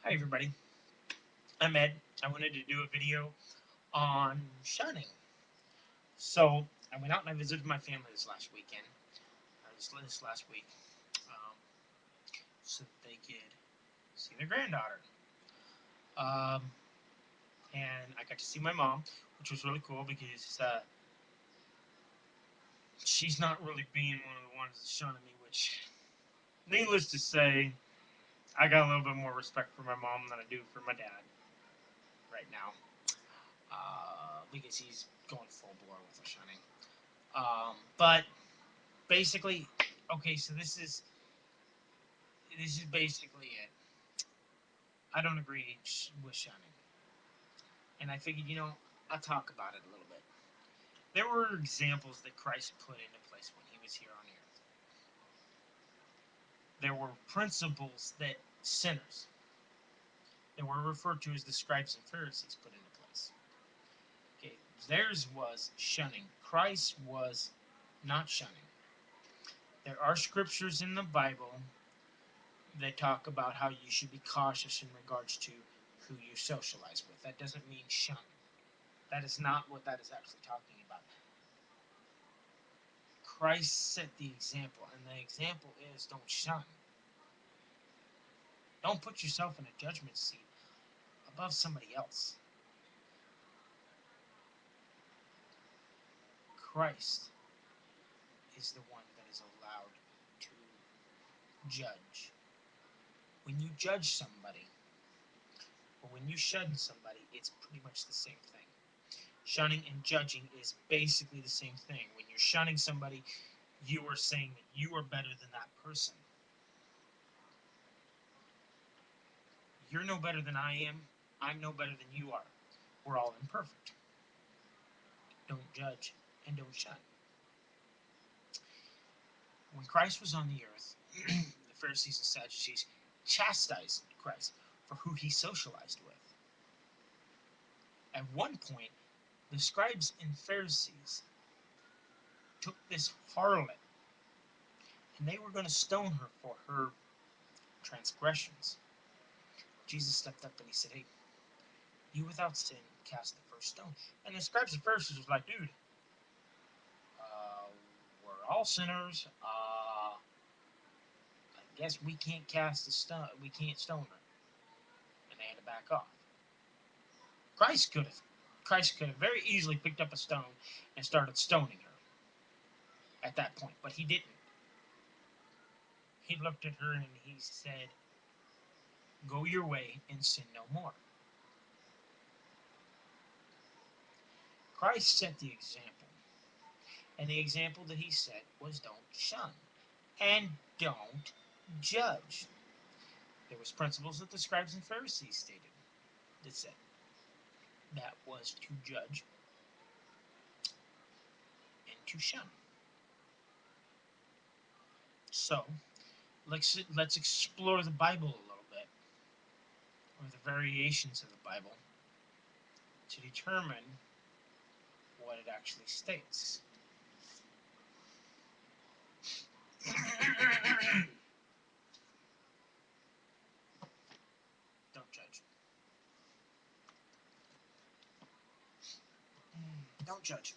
Hi everybody, I'm Ed. I wanted to do a video on shunning. So I went out and I visited my family this last weekend, this last week, um, so that they could see their granddaughter. Um, and I got to see my mom, which was really cool because she's not really being one of the ones that's shunning me. Which, needless to say, I got a little bit more respect for my mom than I do for my dad right now, because he's going full bore with the shunning. But basically, okay, so this is basically it. I don't agree with shunning, and I figured, I'll talk about it a little bit. There were examples that Christ put into place when he was here on earth. There were principles that sinners, that were referred to as the scribes and Pharisees, put into place. Okay, theirs was shunning. Christ was not shunning. There are scriptures in the Bible that talk about how you should be cautious in regards to who you socialize with. That doesn't mean shun. That is not what that is actually talking about. Christ set the example, and the example is don't shun. Don't put yourself in a judgment seat above somebody else. Christ is the one that is allowed to judge. When you judge somebody, or when you shun somebody, it's pretty much the same thing. Shunning and judging is basically the same thing. When you're shunning somebody, you are saying that you are better than that person. You're no better than I am. I'm no better than you are. We're all imperfect. Don't judge and don't shun. When Christ was on the earth, the Pharisees and Sadducees chastised Christ for who he socialized with. At one point, the scribes and Pharisees took this harlot and they were going to stone her for her transgressions. Jesus stepped up and he said, "Hey, you without sin cast the first stone." And the scribes and Pharisees was like, "Dude, uh, we're all sinners. I guess we can't cast a stone. We can't stone her." And they had to back off. Christ could have. Christ could have very easily picked up a stone and started stoning her at that point, but he didn't. He looked at her and he said, "Go your way and sin no more." Christ set the example, and the example that he set was don't shun and don't judge. There was principles that the scribes and Pharisees stated that said that was to judge and to shun. So let's explore the Bible a little bit, or the variations of the Bible, to determine what it actually states. Don't judge. Don't judge.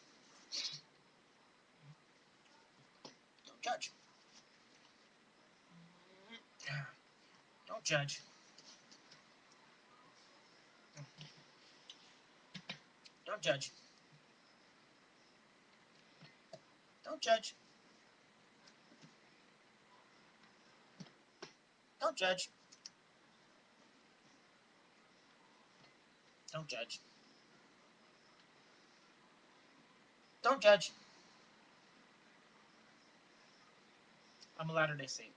Don't judge. Don't judge. Don't judge. Don't judge. Don't judge. Don't judge. Don't judge. I'm a Latter-day Saint.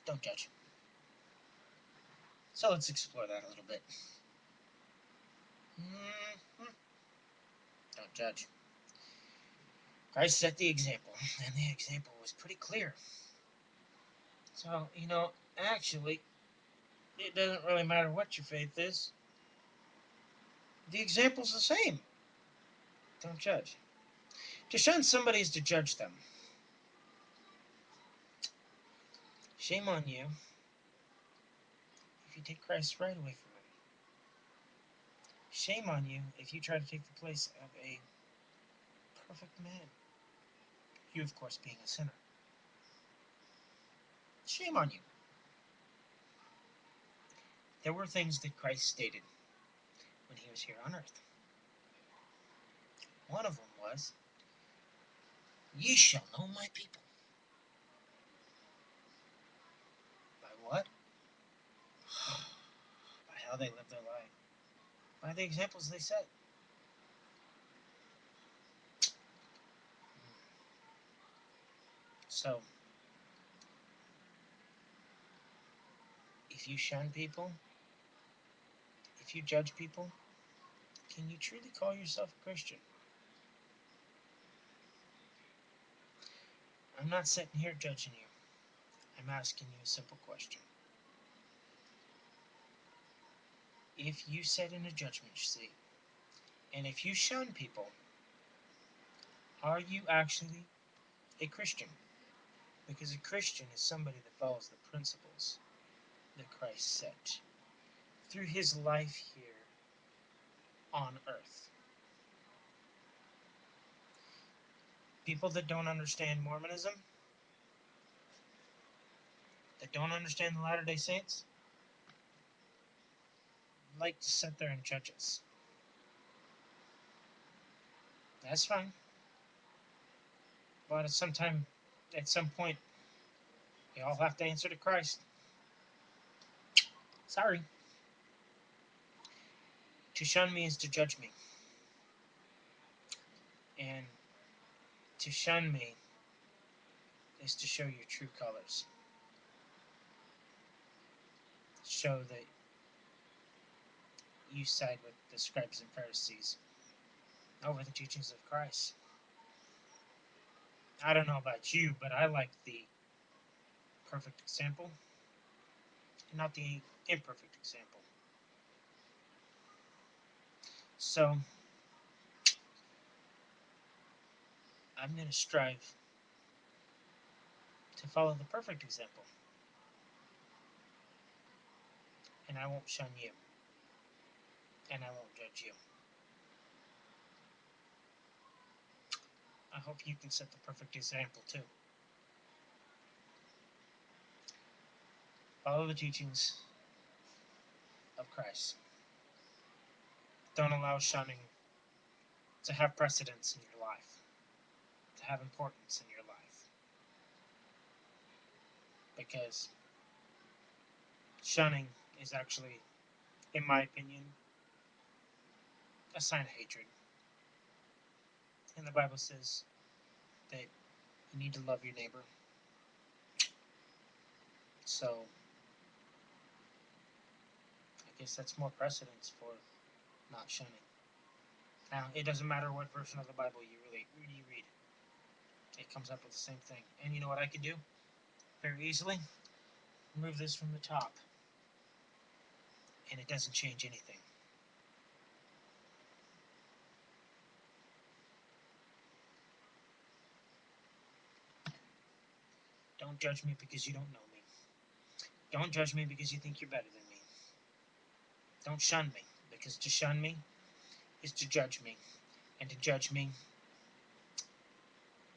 Don't judge. So let's explore that a little bit. Mm-hmm. Don't judge. Christ set the example, and the example was pretty clear. So, actually, it doesn't really matter what your faith is. The example's the same. Don't judge. To shun somebody is to judge them. Shame on you if you take Christ's right away from him. Shame on you if you try to take the place of a perfect man. You, of course, being a sinner. Shame on you. There were things that Christ stated when he was here on earth. One of them was, "Ye shall know my people." By what? By how they live their life. By the examples they set. So, if you shun people, if you judge people, can you truly call yourself a Christian? I'm not sitting here judging you. I'm asking you a simple question. If you sit in a judgment seat, and if you shun people, are you actually a Christian? Because a Christian is somebody that follows the principles that Christ set through his life here on earth. People that don't understand Mormonism, that don't understand the Latter-day Saints, like to sit there and judge us. That's fine. But at some point, we all have to answer to Christ. Sorry. To shun me is to judge me. And to shun me is to show your true colors. Show that you side with the scribes and Pharisees over the teachings of Christ. I don't know about you, but I like the perfect example, and not the imperfect example. So, I'm going to strive to follow the perfect example, and I won't shun you, and I won't judge you. I hope you can set the perfect example too. Follow the teachings of Christ. Don't allow shunning to have precedence in your life, to have importance in your life. Because shunning is actually, in my opinion, a sign of hatred. And the Bible says that you need to love your neighbor. So, I guess that's more precedence for not shunning. Now, it doesn't matter what version of the Bible you read. It comes up with the same thing. And you know what I can do? Very easily? Remove this from the top. And it doesn't change anything. Don't judge me because you don't know me. Don't judge me because you think you're better than me. Don't shun me, because to shun me is to judge me. And to judge me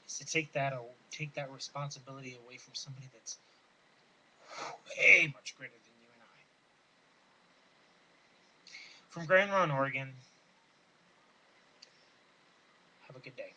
is to take that responsibility away from somebody that's way much greater than you and I. From Grand Run, Oregon, have a good day.